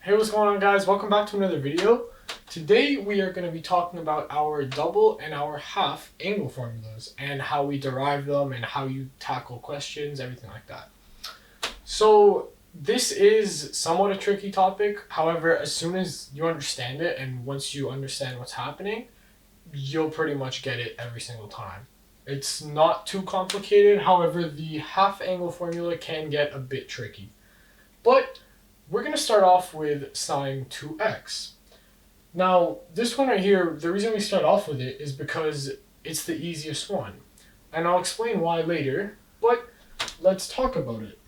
Hey, what's going on, guys? Welcome back to another video. Today we are going to be talking about our double and our half angle formulas and how we derive them and how you tackle questions, everything like that. So this is somewhat a tricky topic. However, as soon as you understand it and once you understand what's happening, you'll pretty much get it every single time. It's not too complicated. However, the half angle formula can get a bit tricky. But we're going to start off with sine 2x. Now, this one right here, the reason we start off with it is because it's the easiest one. And I'll explain why later, but let's talk about it.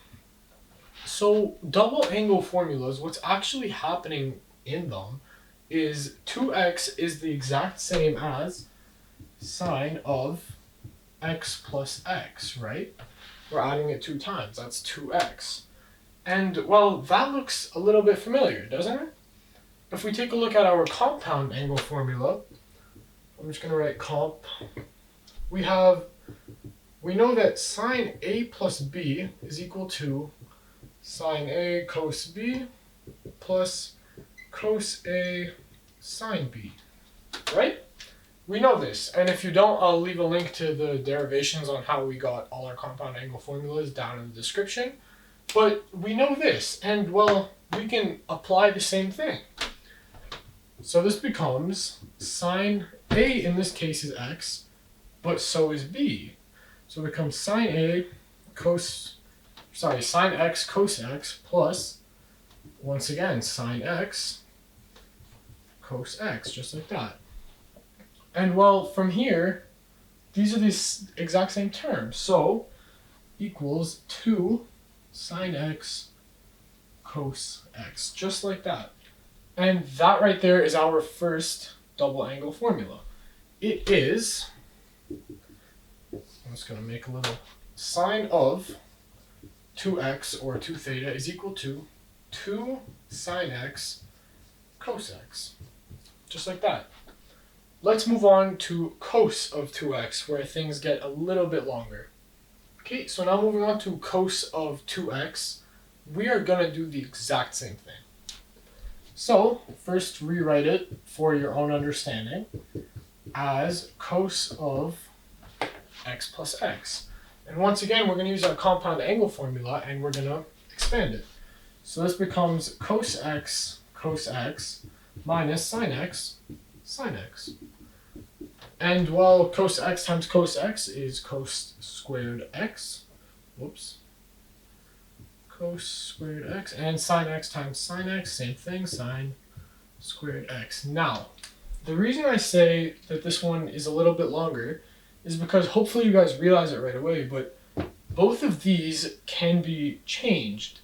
So, double angle formulas, what's actually happening in them is 2x is the exact same as sine of x plus x, right? We're adding it 2 times, that's 2x. And, well, that looks a little bit familiar, doesn't it? If we take a look at our compound angle formula, I'm just going to write comp. We know that sine A plus B is equal to sine A cos B plus cos A sine B, right? We know this, and if you don't, I'll leave a link to the derivations on how we got all our compound angle formulas down in the description. But we know this, and well, we can apply the same thing. So this becomes sine A in this case is x, but so is B. So it becomes sine x cos x plus, once again, sine x cos x, just like that. And well, from here, these are the exact same terms. So equals 2 sine x cos x, just like that. And that right there is our first double angle formula. It is, I'm just going to make a little sine of 2x or 2 theta is equal to 2 sine x cos x, just like that. Let's move on to cos of 2x, where things get a little bit longer. Okay, so now moving on to cos of 2x, we are going to do the exact same thing. So, first rewrite it for your own understanding as cos of x plus x. And once again, we're going to use our compound angle formula and we're going to expand it. So this becomes cos x minus sine x sine x. And well, cos x times cos x is cos squared x. Whoops. Cos squared x. And sine x times sine x, same thing, sine squared x. Now, the reason I say that this one is a little bit longer is because hopefully you guys realize it right away, but both of these can be changed.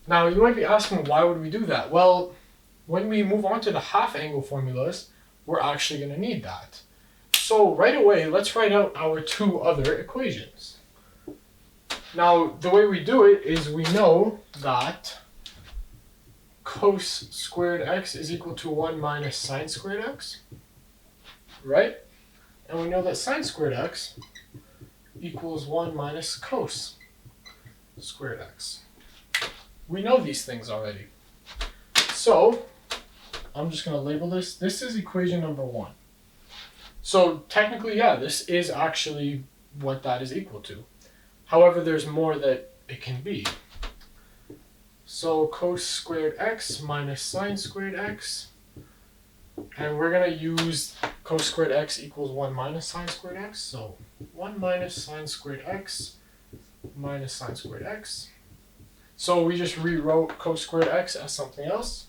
Now, you might be asking, why would we do that? Well, when we move on to the half angle formulas, we're actually going to need that. So right away, let's write out our 2 other equations. Now, the way we do it is we know that cos squared x is equal to 1 minus sine squared x, right? And we know that sine squared x equals 1 minus cos squared x. We know these things already. So, I'm just going to label this. This is equation number 1. So technically, yeah, this is actually what that is equal to. However, there's more that it can be. So cos squared x minus sine squared x. And we're going to use cos squared x equals 1 minus sine squared x. So 1 minus sine squared x minus sine squared x. So we just rewrote cos squared x as something else.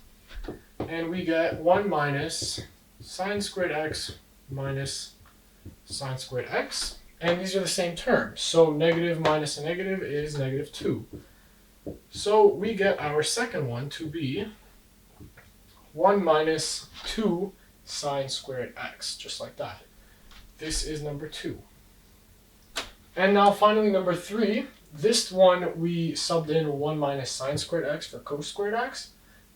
And we get 1 minus sine squared x minus sine squared x, and these are the same terms. So negative minus a negative is negative 2. So we get our second one to be 1 minus 2 sine squared x, just like that. This is number 2. And now finally number 3, this one we subbed in 1 minus sine squared x for cos squared x.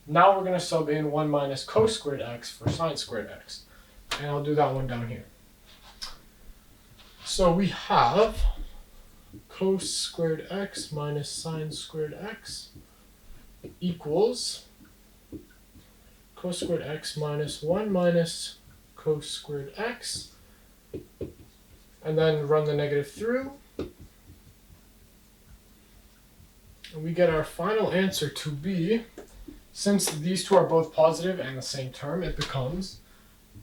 Now we're going to sub in 1 minus cos squared x for sine squared x. And I'll do that one down here. So we have cos squared x minus sine squared x equals cos squared x minus 1 minus cos squared x. And then run the negative through. And we get our final answer to be, since these two are both positive and the same term, it becomes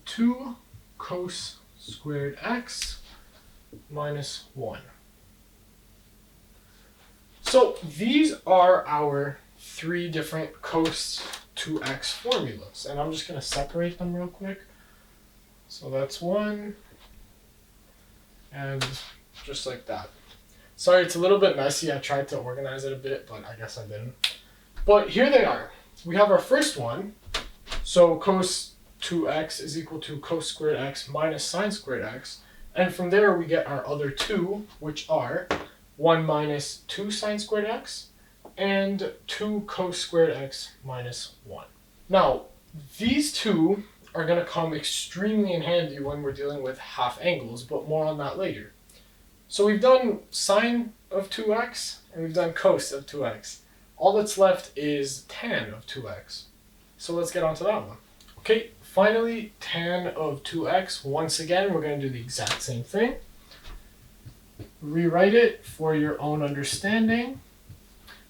2 cos squared x minus 1. So these are our 3 different cos 2x formulas. And I'm just going to separate them real quick. So that's 1. And just like that. Sorry, it's a little bit messy. I tried to organize it a bit, but I guess I didn't. But here they are. We have our first one. So cos 2x is equal to cos squared x minus sine squared x. And from there we get our other 2, which are 1 minus 2 sine squared x and 2 cos squared x minus 1. Now, these two are going to come extremely in handy when we're dealing with half angles, but more on that later. So we've done sine of 2x and we've done cos of 2x. All that's left is tan of 2x. So let's get on to that one. Okay, finally, tan of 2x. Once again, we're going to do the exact same thing. Rewrite it for your own understanding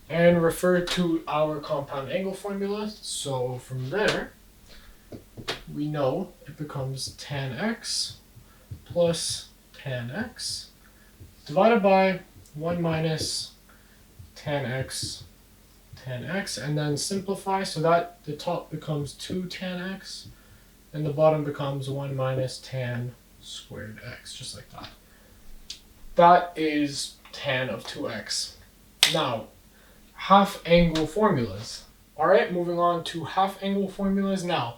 and refer to our compound angle formula. So from there, we know it becomes tan x plus tan x divided by 1 minus tan x, and then simplify so that the top becomes 2 tan x and the bottom becomes 1 minus tan squared x, just like that. That is tan of 2x. Now, half angle formulas. Alright, moving on to half angle formulas now.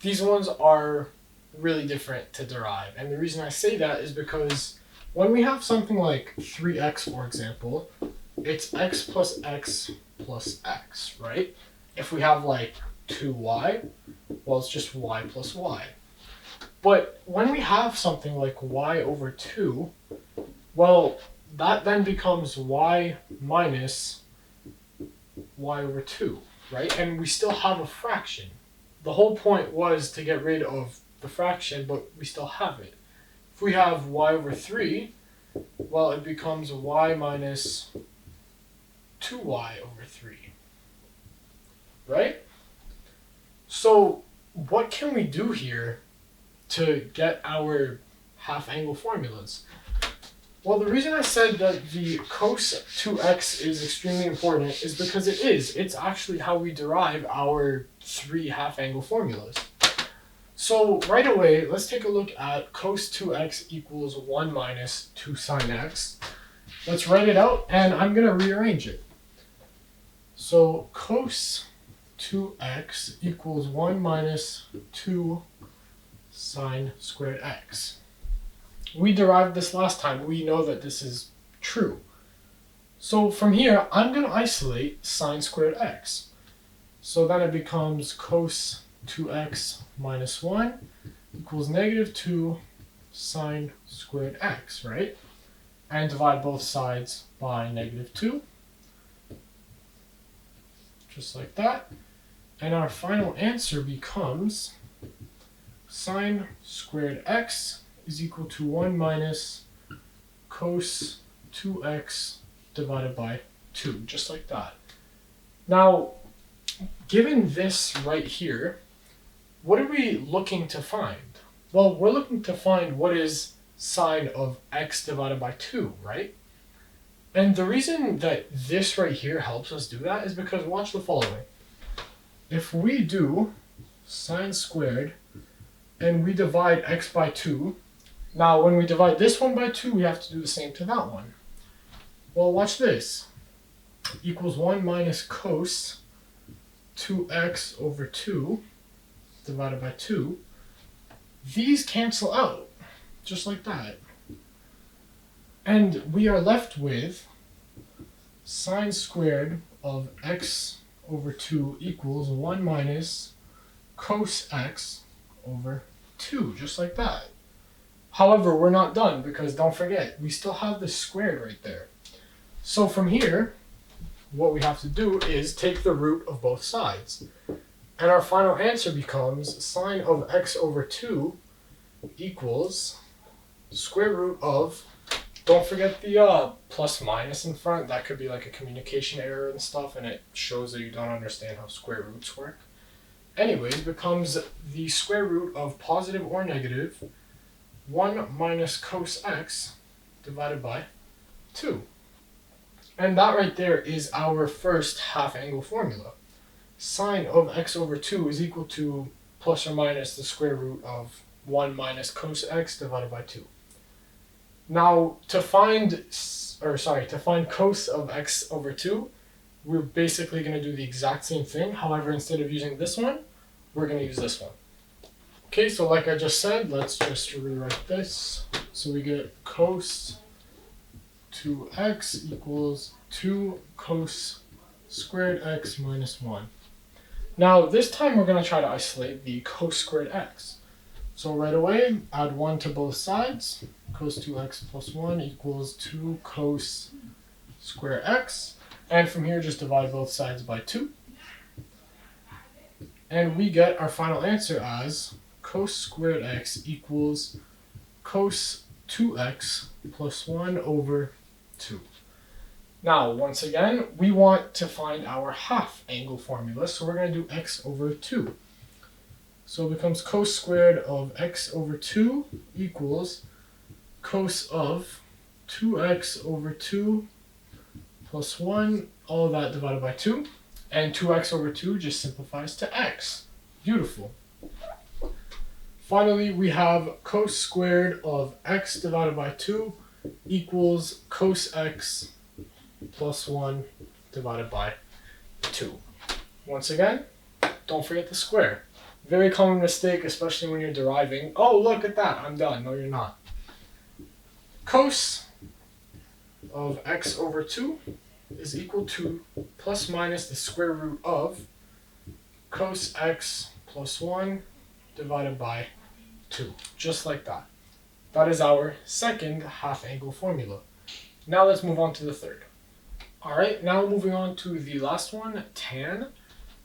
These ones are really different to derive. And the reason I say that is because when we have something like 3x, for example, it's x plus x plus x, right? If we have like 2y, well, it's just y plus y. But when we have something like y over 2, well, that then becomes y minus y over 2, right? And we still have a fraction. The whole point was to get rid of the fraction, but we still have it. If we have y over 3, well, it becomes y minus 2y over 3, right? So what can we do here to get our half angle formulas? Well, the reason I said that the cos 2x is extremely important is because it is. It's actually how we derive our 3 half angle formulas. So right away, let's take a look at cos 2x equals 1 minus 2 sine x. Let's write it out, and I'm going to rearrange it. So cos 2x equals 1 minus 2 sine squared x. We derived this last time. We know that this is true. So from here, I'm going to isolate sine squared x. So then it becomes cos 2x minus 1 equals negative 2 sine squared x, right? And divide both sides by negative 2. Just like that. And our final answer becomes sine squared x is equal to 1 minus cos 2x divided by 2, just like that. Now, given this right here, what are we looking to find? Well, we're looking to find what is sine of x divided by 2, right? And the reason that this right here helps us do that is because watch the following. If we do sine squared and we divide x by 2, now when we divide this one by 2, we have to do the same to that one. Well, watch this. Equals 1 minus cos 2x over 2 divided by 2. These cancel out, just like that. And we are left with sine squared of x over 2 equals 1 minus cos x over 2, just like that. However, we're not done because don't forget, we still have this squared right there. So from here, what we have to do is take the root of both sides. And our final answer becomes sine of x over 2 equals square root of, don't forget the plus minus in front. That could be like a communication error and stuff, and it shows that you don't understand how square roots work. Anyways, becomes the square root of positive or negative 1 minus cos x divided by 2. And that right there is our first half angle formula. Sine of x over 2 is equal to plus or minus the square root of 1 minus cos x divided by 2. Now, to find cos of x over 2, we're basically going to do the exact same thing. However, instead of using this one, we're going to use this one. Okay, so like I just said, let's just rewrite this. So we get cos 2x equals 2 cos squared x minus 1. Now, this time we're going to try to isolate the cos squared x. So right away, add 1 to both sides. Cos 2x plus 1 equals 2 cos square x. And from here, just divide both sides by 2. And we get our final answer as cos squared x equals cos 2x plus 1 over 2. Now, once again, we want to find our half angle formula, so we're going to do x over 2. So it becomes cos squared of x over 2 equals cos of 2x over 2 plus 1, all of that divided by 2. And 2x over 2 just simplifies to x. Beautiful. Finally, we have cos squared of x divided by 2 equals cos x plus 1 divided by 2. Once again, don't forget the square. Very common mistake, especially when you're deriving. Oh, look at that, I'm done. No, you're not. Cos of x over 2 is equal to plus minus the square root of cos x plus 1 divided by 2. Just like that. That is our second half angle formula. Now let's move on to the third. Alright, now moving on to the last one, tan.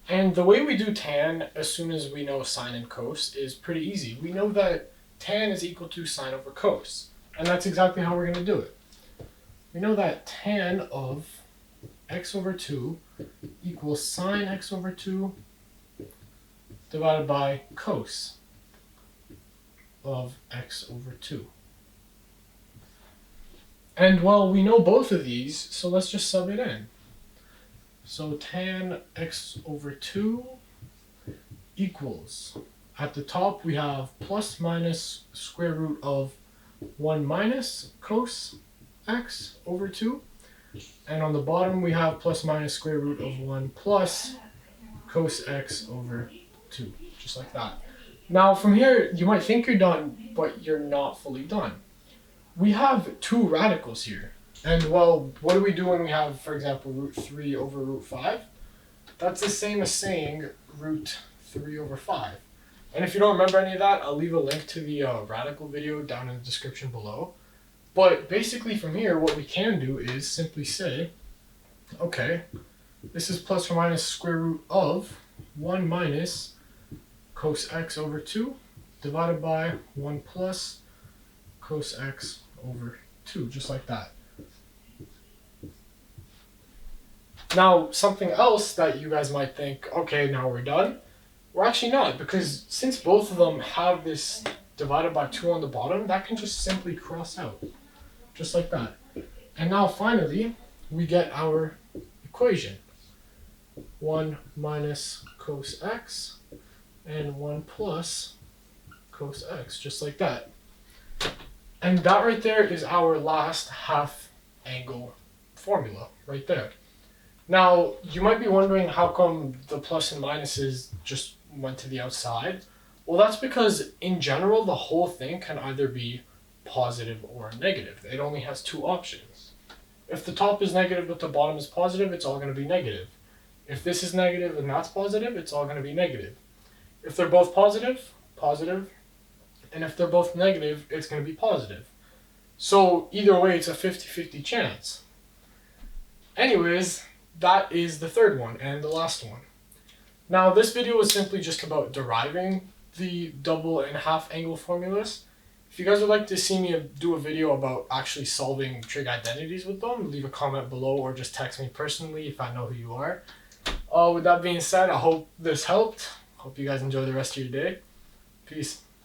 And the way we do tan, as soon as we know sine and cos, is pretty easy. We know that tan is equal to sine over cos. And that's exactly how we're going to do it. We know that tan of x over 2 equals sine x over 2 divided by cos of x over 2. And well, we know both of these, so let's just sub it in. So tan x over 2 equals, at the top we have plus minus square root of 1 minus cos x over 2. And on the bottom we have plus minus square root of 1 plus cos x over 2. Just like that. Now from here, you might think you're done, but you're not fully done. We have two radicals here. And well, what do we do when we have, for example, root 3 over root 5? That's the same as saying root 3 over 5. And if you don't remember any of that, I'll leave a link to the radical video down in the description below. But basically from here, what we can do is simply say, okay, this is plus or minus square root of 1 minus cos x over 2 divided by 1 plus cos x over 2, just like that. Now, something else that you guys might think, okay, now we're done. We're actually not, because since both of them have this divided by 2 on the bottom, that can just simply cross out. Just like that. And now finally, we get our equation. 1 minus cos x and 1 plus cos x, just like that. And that right there is our last half angle formula, right there. Now, you might be wondering how come the plus and minuses just went to the outside. Well, that's because in general, the whole thing can either be positive or negative. It only has two options. If the top is negative but the bottom is positive, it's all going to be negative. If this is negative and that's positive, it's all going to be negative. If they're both positive, positive. And if they're both negative, it's going to be positive. So either way, it's a 50-50 chance. Anyways, that is the third one and the last one. Now this video was simply just about deriving the double and half angle formulas. If you guys would like to see me do a video about actually solving trig identities with them, leave a comment below or just text me personally if I know who you are. With that being said, I hope this helped. Hope you guys enjoy the rest of your day. Peace.